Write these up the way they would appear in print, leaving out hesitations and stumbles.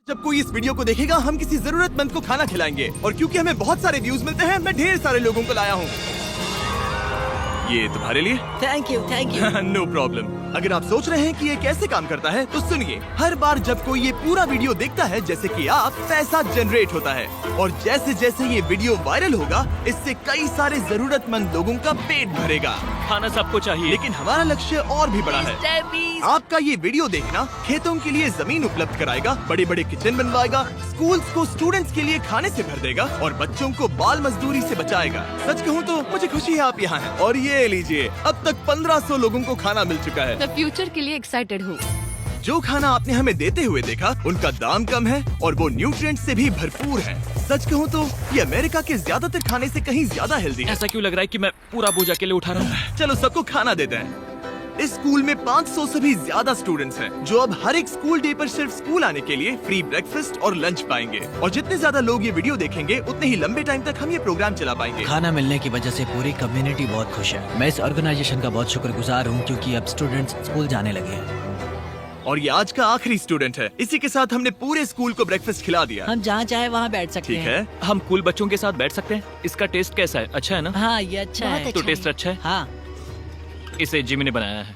जब कोई इस वीडियो को देखेगा हम किसी जरूरतमंद को खाना खिलाएंगे और क्योंकि हमें बहुत सारे व्यूज मिलते हैं मैं ढेर सारे लोगों को लाया हूँ। ये तुम्हारे लिए। Thank you know problem. अगर आप सोच रहे हैं कि ये कैसे काम करता है तो सुनिए, हर बार जब कोई ये पूरा वीडियो देखता है जैसे कि आप, पैसा जनरेट होता है और जैसे जैसे ये वीडियो वायरल होगा इससे कई सारे जरूरतमंद लोगों का पेट भरेगा। खाना सबको चाहिए, लेकिन हमारा लक्ष्य और भी बड़ा है। आपका ये वीडियो देखना खेतों के लिए जमीन उपलब्ध कराएगा, बड़े बड़े किचन बनवाएगा, स्कूल्स को स्टूडेंट्स के लिए खाने से भर देगा और बच्चों को बाल मजदूरी से बचाएगा। सच कहूँ तो मुझे खुशी है आप यहाँ हैं। और ये लीजिए, अब तक 1500 लोगों को खाना मिल चुका है। मैं फ्यूचर के लिए एक्साइटेड हूँ। जो खाना आपने हमें देते हुए देखा उनका दाम कम है और वो न्यूट्रिएंट्स से भी भरपूर है। सच कहूँ तो ये अमेरिका के ज्यादातर खाने से कहीं ज्यादा हेल्दी है। ऐसा क्यों लग रहा है कि मैं पूरा बोझ अकेले उठा रहा हूँ? चलो सबको खाना देते हैं। इस स्कूल में 500 से भी ज्यादा स्टूडेंट्स हैं, जो अब हर एक स्कूल डे पर सिर्फ स्कूल आने के लिए फ्री ब्रेकफास्ट और लंच पाएंगे। और जितने ज्यादा लोग ये वीडियो देखेंगे उतने ही लंबे टाइम तक हम ये प्रोग्राम चला पाएंगे। खाना मिलने की वजह से पूरी कम्युनिटी बहुत खुश है। मैं इस ऑर्गेनाइजेशन का बहुत शुक्रगुजार हूँ क्योंकि अब स्टूडेंट्स स्कूल जाने लगे हैं। और ये आज का आखिरी स्टूडेंट है। इसी के साथ हमने पूरे स्कूल को ब्रेकफास्ट खिला दिया। हम जहाँ चाहे वहाँ बैठ सकते ठीक हैं। है। हम कूल बच्चों के साथ बैठ सकते हैं। इसका टेस्ट कैसा है? अच्छा है ना? हाँ, ये अच्छा है। तो टेस्ट अच्छा है? हाँ, इसे जिमी ने बनाया है।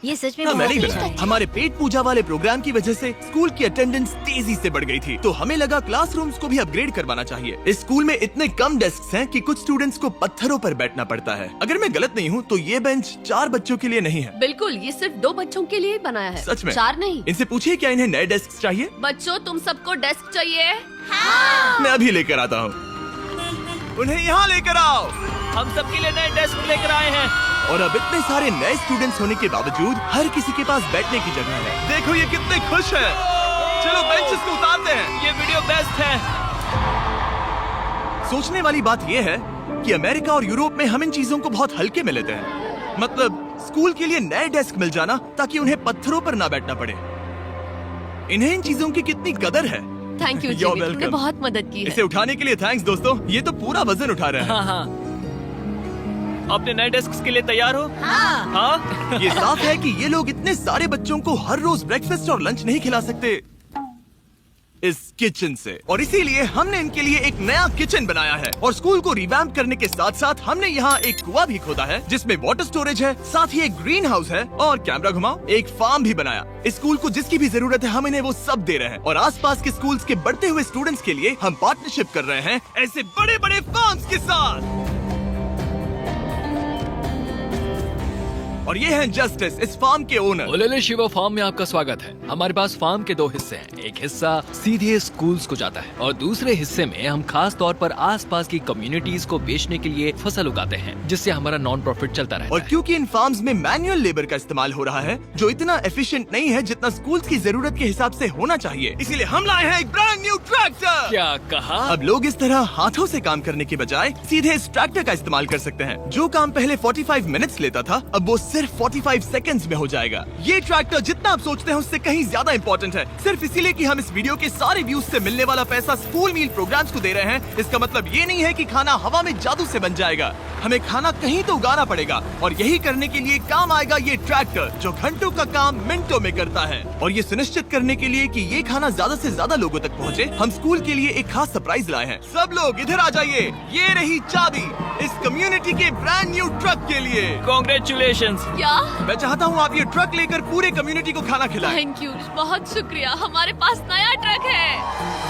ये सच में हाँ, मैंने ही बहुत बनाया। अच्छा। हमारे पेट पूजा वाले प्रोग्राम की वजह से स्कूल की अटेंडेंस तेजी से बढ़ गई थी, तो हमें लगा क्लासरूम्स को भी अपग्रेड करवाना चाहिए। इस स्कूल में इतने कम डेस्क हैं कि कुछ स्टूडेंट्स को पत्थरों पर बैठना पड़ता है। अगर मैं गलत नहीं हूँ तो ये बेंच 4 बच्चों के लिए नहीं है। बिल्कुल, ये सिर्फ 2 बच्चों के लिए बनाया है। सच में? 4 नहीं। इनसे पूछिए क्या इन्हें नए डेस्क चाहिए। बच्चों, तुम सबको डेस्क चाहिए? मैं अभी लेकर आता हूँ। उन्हें यहाँ लेकर आओ। हम सबके लिए नए डेस्क लेकर आए हैं। और अब इतने सारे नए स्टूडेंट्स होने के बावजूद हर किसी के पास बैठने की जगह है। देखो ये कितने खुश हैं। चलो बेंचेस को उतारते हैं। ये वीडियो बेस्ट है। सोचने वाली बात ये है कि अमेरिका और यूरोप में हम इन चीजों को बहुत हल्के में लेते हैं। मतलब स्कूल के लिए नए डेस्क मिल जाना ताकि उन्हें पत्थरों पर ना बैठना पड़े। इन्हें इन चीजों की कितनी कदर है। थैंक यू You're जिमी, तुमने welcome। बहुत मदद की है। इसे उठाने के लिए थैंक्स दोस्तों। ये तो पूरा वजन उठा रहे हैं। हाँ हाँ। अपने नए डेस्क के लिए तैयार हो? हाँ। ये साफ है कि ये लोग इतने सारे बच्चों को हर रोज ब्रेकफास्ट और लंच नहीं खिला सकते इस किचन से, और इसीलिए हमने इनके लिए एक नया किचन बनाया है। और स्कूल को रिवैम्प करने के साथ साथ हमने यहाँ एक कुआं भी खोदा है जिसमें वाटर स्टोरेज है, साथ ही एक ग्रीन हाउस है और कैमरा घुमाओ, एक फार्म भी बनाया। इस स्कूल को जिसकी भी जरूरत है हम इन्हें वो सब दे रहे हैं। और आसपास के स्कूल्स के बढ़ते हुए स्टूडेंट्स के लिए हम पार्टनरशिप कर रहे हैं ऐसे बड़े बड़े फार्म्स के साथ। और ये हैं जस्टिस, इस फार्म के ओनर। ओलेले शिवा फार्म में आपका स्वागत है। हमारे पास फार्म के 2 हिस्से हैं। एक हिस्सा सीधे स्कूल्स को जाता है और दूसरे हिस्से में हम खास तौर पर आसपास की कम्युनिटीज को बेचने के लिए फसल उगाते हैं, जिससे हमारा नॉन प्रॉफिट चलता रहता और है। क्योंकि इन फार्म्स में मैनुअल लेबर का इस्तेमाल हो रहा है जो इतना एफिशिएंट नहीं है जितना स्कूल्स की जरूरत के हिसाब से होना चाहिए, इसीलिए हम लाए हैं एक ब्रांड न्यू ट्रैक्टर। क्या कहा? अब लोग इस तरह हाथों से काम करने के बजाय सीधे इस ट्रैक्टर का इस्तेमाल कर सकते हैं। जो काम पहले 45 मिनट्स लेता था अब वो सिर्फ 45 सेकंड्स में हो जाएगा। ये ट्रैक्टर जितना आप सोचते हैं उससे कहीं ज्यादा इंपॉर्टेंट है। सिर्फ इसीलिए कि हम इस वीडियो के सारे व्यूज से मिलने वाला पैसा स्कूल मील प्रोग्राम्स को दे रहे हैं, इसका मतलब ये नहीं है कि खाना हवा में जादू से बन जाएगा। हमें खाना कहीं तो उगाना पड़ेगा और यही करने के लिए काम आएगा ये ट्रैक्टर जो घंटों का काम मिनटों में करता है। और ये सुनिश्चित करने के लिए कि ये खाना ज्यादा से ज्यादा लोगों तक पहुँचे, हम स्कूल के लिए एक खास सरप्राइज लाए हैं। सब लोग इधर आ जाइए, ये रही चाबी इस कम्युनिटी के ब्रांड न्यू ट्रक के लिए। Congratulations। क्या? मैं चाहता हूँ आप ये ट्रक लेकर पूरे कम्युनिटी को खाना खिलाएं। थैंक यू, बहुत शुक्रिया। हमारे पास नया ट्रक है।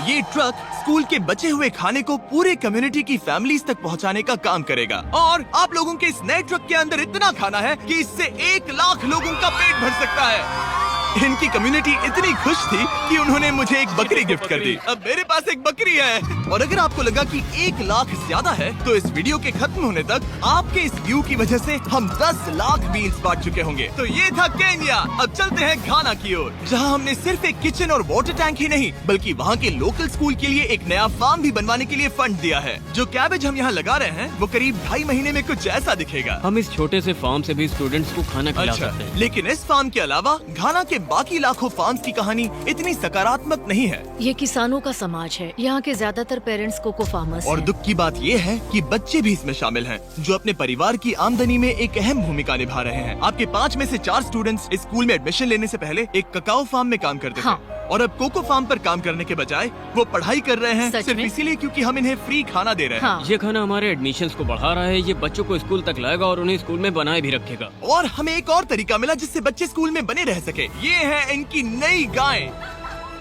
ये ट्रक स्कूल के बचे हुए खाने को पूरे कम्युनिटी की फैमिलीज तक पहुंचाने का काम करेगा। और आप लोगों के इस नए ट्रक के अंदर इतना खाना है कि इससे 1 लाख लोगों का पेट भर सकता है। इनकी कम्युनिटी इतनी खुश थी कि उन्होंने मुझे एक बकरी गिफ्ट कर दी। अब मेरे पास एक बकरी है। और अगर आपको लगा कि 1 लाख ज्यादा है तो इस वीडियो के खत्म होने तक आपके इस व्यू की वजह से हम 10 लाख मील्स बांट चुके होंगे। तो ये था केन्या। अब चलते हैं घाना की ओर, जहां हमने सिर्फ एक किचन और वाटर टैंक ही नहीं बल्कि वहां के लोकल स्कूल के लिए एक नया फार्म भी बनवाने के लिए फंड दिया है। जो कैबेज हम यहाँ लगा रहे हैं वो करीब 2.5 महीने में कुछ ऐसा दिखेगा। हम इस छोटे से फार्म से भी स्टूडेंट्स को खाना खिला अच्छा, सकते हैं। लेकिन इस फार्म के अलावा घाना के बाकी लाखों फार्म्स की कहानी इतनी सकारात्मक नहीं है। ये किसानों का समाज है। यहाँ के ज्यादातर पेरेंट्स कोको फार्मर्स और हैं। दुख की बात ये है कि बच्चे भी इसमें शामिल हैं, जो अपने परिवार की आमदनी में एक अहम भूमिका निभा रहे हैं। आपके 5 में से 4 स्टूडेंट्स इस स्कूल में एडमिशन लेने से पहले एक ककाओ फार्म में काम करते हाँ। थे, और अब कोको फार्म पर काम करने के बजाय वो पढ़ाई कर रहे हैं, सच सिर्फ में? इसीलिए क्योंकि हम इन्हें फ्री खाना दे रहे हैं। हाँ। ये खाना हमारे एडमिशन्स को बढ़ा रहा है, ये बच्चों को स्कूल तक लाएगा और उन्हें स्कूल में बनाए भी रखेगा। और हमें एक और तरीका मिला जिससे बच्चे स्कूल में बने रह सके। ये है इनकी नई गाय।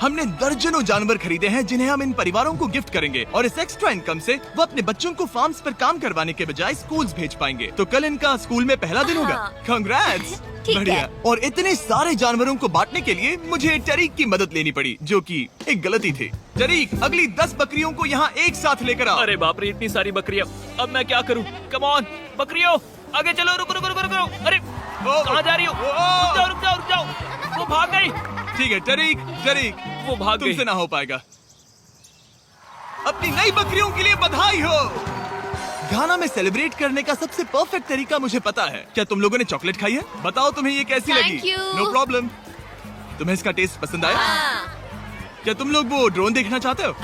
हमने दर्जनों जानवर खरीदे हैं जिन्हें हम इन परिवारों को गिफ्ट करेंगे, और इस एक्स्ट्रा इनकम से वो अपने बच्चों को फार्म्स पर काम करवाने के बजाय स्कूल्स भेज पाएंगे। तो कल इनका स्कूल में पहला दिन होगा। कांग्रेट्स। ठीक है। बढ़िया। और इतने सारे जानवरों को बांटने के लिए मुझे टरीक की मदद लेनी पड़ी, जो कि एक गलती थी। टरीक, अगली 10 बकरियों को यहाँ एक साथ लेकर आओ। अरे बाप रे, इतनी सारी बकरियां, अब मैं क्या करूं? कम ऑन बकरियों, आगे चलो। रुको रुको रुको रुको। अरे कहाँ जा रही हो? रुक जाओ रुक जाओ रुक जाओ, वो भाग गई। ठीक है टरीक, टरीक वो भाग गई। तुमसे ना हो पाएगा। अपनी नई बकरियों के लिए बधाई हो। घाना में सेलिब्रेट करने का सबसे परफेक्ट तरीका मुझे पता है। क्या तुम लोगों ने चॉकलेट खाई है? बताओ तुम्हें ये कैसी Thank लगी? you. No problem. तुम्हें इसका टेस्ट पसंद आया? क्या तुम लोग वो ड्रोन देखना चाहते हो?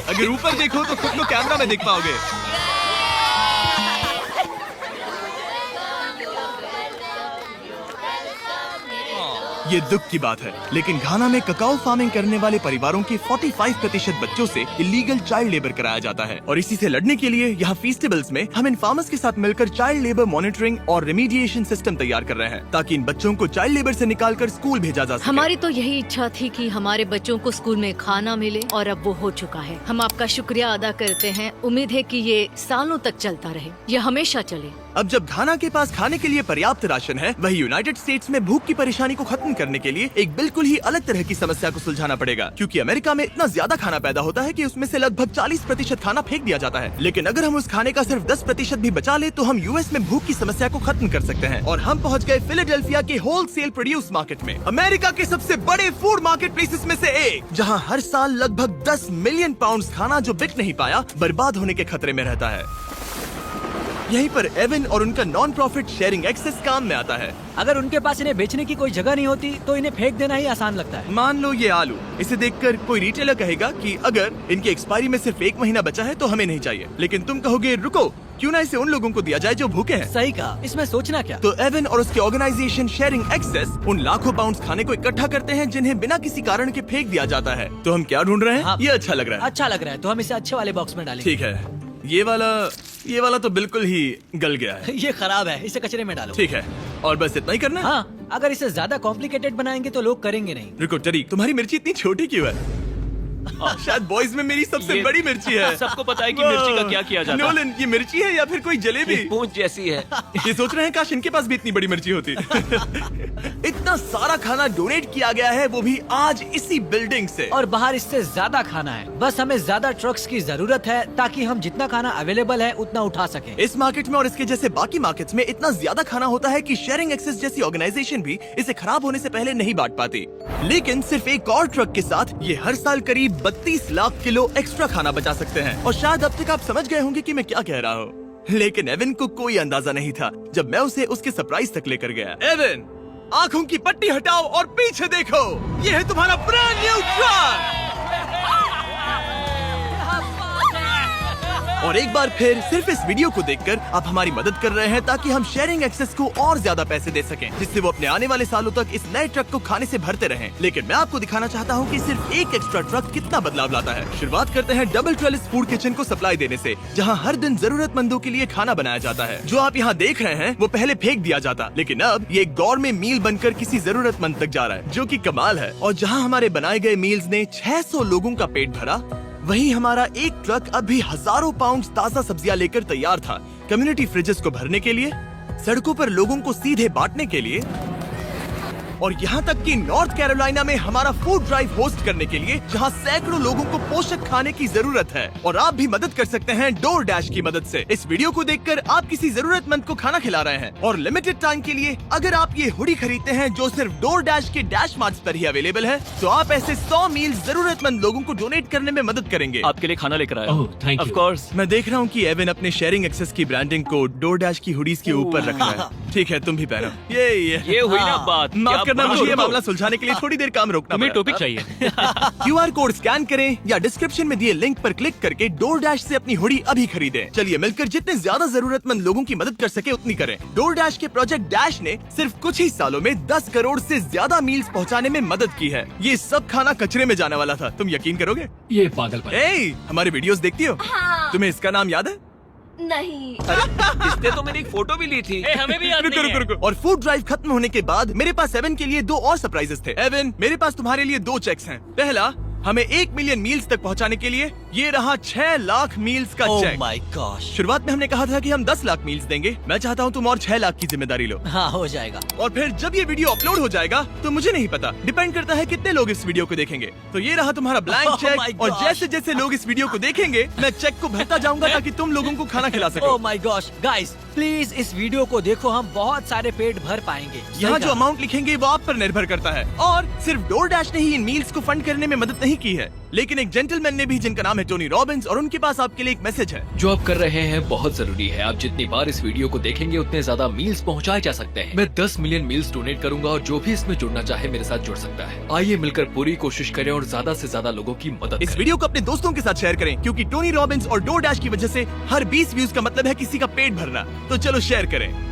अगर ऊपर देखो तो खुद को कैमरा में देख पाओगे। ये दुख की बात है, लेकिन घाना में ककाओ फार्मिंग करने वाले परिवारों के 45% बच्चों से इलीगल चाइल्ड लेबर कराया जाता है, और इसी से लड़ने के लिए यहाँ फेस्टिवल्स में हम इन फार्मर्स के साथ मिलकर चाइल्ड लेबर मॉनिटरिंग और रेमीडिएशन सिस्टम तैयार कर रहे हैं, ताकि इन बच्चों को चाइल्ड लेबर से निकालकर स्कूल भेजा जा सके। हमारी तो यही इच्छा थी कि हमारे बच्चों को स्कूल में खाना मिले, और अब वो हो चुका है। हम आपका शुक्रिया अदा करते हैं। उम्मीद है कि ये सालों तक चलता रहे, ये हमेशा चले। अब जब घाना के पास खाने के लिए पर्याप्त राशन है, वही यूनाइटेड स्टेट्स में भूख की परेशानी को खत्म करने के लिए एक बिल्कुल ही अलग तरह की समस्या को सुलझाना पड़ेगा, क्योंकि अमेरिका में इतना ज्यादा खाना पैदा होता है कि उसमें से लगभग 40% खाना फेंक दिया जाता है। लेकिन अगर हम उस खाने का सिर्फ 10% भी बचा ले तो हम यूएस में भूख की समस्या को खत्म कर सकते हैं। और हम पहुंच गए फिलाडेल्फिया के होलसेल प्रोड्यूस मार्केट में, अमेरिका के सबसे बड़े फूड मार्केट प्लेसेस में से एक, जहां हर साल लगभग 10 मिलियन पाउंड खाना जो बिक नहीं पाया बर्बाद होने के खतरे में रहता है। यहीं पर एवन और उनका नॉन प्रॉफिट शेयरिंग एक्सेस काम में आता है। अगर उनके पास इन्हें बेचने की कोई जगह नहीं होती तो इन्हें फेंक देना ही आसान लगता है। मान लो ये आलू, इसे देखकर कोई रिटेलर कहेगा कि अगर इनकी एक्सपायरी में सिर्फ 1 महीना बचा है तो हमें नहीं चाहिए, लेकिन तुम कहोगे रुको, क्यों ना इसे उन लोगों को दिया जाए जो भूखे हैं। सही कहा, इसमें सोचना क्या। तो एवन और उसके ऑर्गेनाइजेशन शेयरिंग एक्सेस उन लाखों पाउंड्स खाने को इकट्ठा करते हैं जिन्हें बिना किसी कारण के फेंक दिया जाता है। तो हम क्या ढूंढ रहे हैं? हाँ। ये अच्छा लग रहा है। अच्छा लग रहा है तो हम इसे अच्छे वाले बॉक्स में डालेंगे। ठीक है, ये वाला तो बिल्कुल ही गल गया है। ये खराब है, इसे कचरे में डालो। ठीक है, और बस इतना ही करना है? हाँ, अगर इसे ज्यादा कॉम्प्लिकेटेड बनाएंगे तो लोग करेंगे नहीं। रुको टरीक, तुम्हारी मिर्ची इतनी छोटी क्यों है? शायद बॉयज में मेरी सबसे ये- बड़ी मिर्ची है। सबको पता है कि मिर्ची का क्या किया जाता है। नोलन, ये मिर्ची है या फिर कोई जलेबी? पूंछ जैसी है। ये सोच रहे हैं काश इनके पास भी इतनी बड़ी मिर्ची होती। इतना सारा खाना डोनेट किया गया है, वो भी आज इसी बिल्डिंग से। और बाहर इससे ज्यादा खाना है, बस हमें ज्यादा ट्रक्स की जरूरत है ताकि हम जितना खाना अवेलेबल है उतना उठा सके। इस मार्केट में और इसके जैसे बाकी मार्केट्स में इतना ज्यादा खाना होता है कि शेयरिंग एक्सेस जैसी ऑर्गेनाइजेशन भी इसे खराब होने से पहले नहीं बांट पाती। लेकिन सिर्फ एक और ट्रक के साथ ये हर साल करीब 32 लाख किलो एक्स्ट्रा खाना बचा सकते हैं। और शायद अब तक आप समझ गए होंगे कि मैं क्या कह रहा हूँ, लेकिन एवन को कोई अंदाजा नहीं था जब मैं उसे उसके सरप्राइज तक लेकर गया। एवन, आंखों की पट्टी हटाओ और पीछे देखो, ये है तुम्हारा ब्रांड न्यू ट्रक। और एक बार फिर सिर्फ इस वीडियो को देखकर आप हमारी मदद कर रहे हैं ताकि हम शेयरिंग एक्सेस को और ज्यादा पैसे दे सकें, जिससे वो अपने आने वाले सालों तक इस नए ट्रक को खाने से भरते रहें। लेकिन मैं आपको दिखाना चाहता हूँ कि सिर्फ एक एक्स्ट्रा ट्रक कितना बदलाव लाता है। शुरुआत करते हैं डबल ट्रेलिस फूड किचन को सप्लाई देने से, जहाँ हर दिन जरूरतमंदों के लिए खाना बनाया जाता है। जो आप यहाँ देख रहे हैं वो पहले फेंक दिया जाता, लेकिन अब ये गौरमेट मील बनकर किसी जरूरतमंद तक जा रहा है, जो कि कमाल है। और जहाँ हमारे बनाए गए मील्स ने 600 लोगों का पेट भरा, वहीं हमारा एक ट्रक अब भी हजारों पाउंड ताजा सब्जियां लेकर तैयार था, कम्युनिटी फ्रिजेस को भरने के लिए, सड़कों पर लोगों को सीधे बांटने के लिए, और यहाँ तक कि नॉर्थ कैरोलिना में हमारा फूड ड्राइव होस्ट करने के लिए, जहाँ सैकड़ों लोगों को पोषक खाने की जरूरत है। और आप भी मदद कर सकते हैं डोर डैश की मदद से। इस वीडियो को देखकर आप किसी जरूरतमंद को खाना खिला रहे हैं, और लिमिटेड टाइम के लिए अगर आप ये हुडी खरीदते हैं जो सिर्फ डोर डैश के डैश मार्ट्स पर ही अवेलेबल है, तो आप ऐसे 100 मील जरूरतमंद लोगों को डोनेट करने में मदद करेंगे। आपके लिए खाना लेकर आया। ओह, thank you. Of course. मैं देख रहा हूँ कि एवन अपने शेयरिंग एक्सेस की ब्रांडिंग को डोर डैश की हुडीज के ऊपर रख रहा है। ठीक है, तुम भी पहनो। ये हुई ना बात। माफ क्या करना, बात मुझे ये हो। मामला सुलझाने के लिए थोड़ी देर काम रोकना तुम्हें पड़ा। टॉपिक चाहिए। QR कोड स्कैन करें या डिस्क्रिप्शन में दिए लिंक पर क्लिक करके DoorDash से अपनी हुडी अभी खरीदें। चलिए मिलकर जितने ज्यादा जरूरतमंद लोगों की मदद कर सके उतनी करें। DoorDash के प्रोजेक्ट डैश ने सिर्फ कुछ ही सालों में 10 करोड़ से ज्यादा मील्स पहुंचाने में मदद की है। ये सब खाना कचरे में जाने वाला था, तुम यकीन करोगे? ये पागलपन है। ए, हमारे वीडियोस देखती हो? तुम्हें इसका नाम याद है? नहीं। इसने तो मेरी एक फोटो भी ली थी। हमें भी याद रुको रुको रुको। और फूड ड्राइव खत्म होने के बाद मेरे पास एवन के लिए 2 और सरप्राइजेस थे। एवन, मेरे पास तुम्हारे लिए 2 चेक्स हैं। पहला, हमें 1 मिलियन मील्स तक पहुंचाने के लिए ये रहा 6 लाख मील्स का ओह चेक। My gosh. शुरुआत में हमने कहा था कि हम 10 लाख मील्स देंगे। मैं चाहता हूँ तुम और 6 लाख की जिम्मेदारी लो। हाँ, हो जाएगा। और फिर जब ये वीडियो अपलोड हो जाएगा तो मुझे नहीं पता, डिपेंड करता है कितने लोग इस वीडियो को देखेंगे। तो ये रहा तुम्हारा ब्लैंक Oh my चेक, और gosh. जैसे जैसे लोग इस वीडियो को देखेंगे मैं चेक को भरता जाऊंगा ताकि तुम लोगों को खाना खिला सको। Oh my gosh, guys please इस वीडियो को देखो, हम बहुत सारे पेट भर पाएंगे। यहाँ जो अमाउंट लिखेंगे वो आप पर निर्भर करता है। और सिर्फ DoorDash ने ही इन मील्स को फंड करने में मदद नहीं की है, लेकिन एक जेंटलमैन ने भी, जिनका नाम है टोनी रॉबिन्स, और उनके पास आपके लिए एक मैसेज है। जो आप कर रहे हैं बहुत जरूरी है। आप जितनी बार इस वीडियो को देखेंगे उतने ज्यादा मील्स पहुंचाए जा सकते हैं। मैं 10 मिलियन मील्स डोनेट करूंगा और जो भी इसमें जुड़ना चाहे मेरे साथ जुड़ सकता है। आइए मिलकर पूरी कोशिश करें और ज्यादा से ज्यादा लोगों की मदद इस करें। वीडियो को अपने दोस्तों के साथ शेयर करें, क्योंकि टोनी रॉबिन्स और DoorDash की वजह से हर 20 व्यूज का मतलब है किसी का पेट भरना। तो चलो शेयर करें।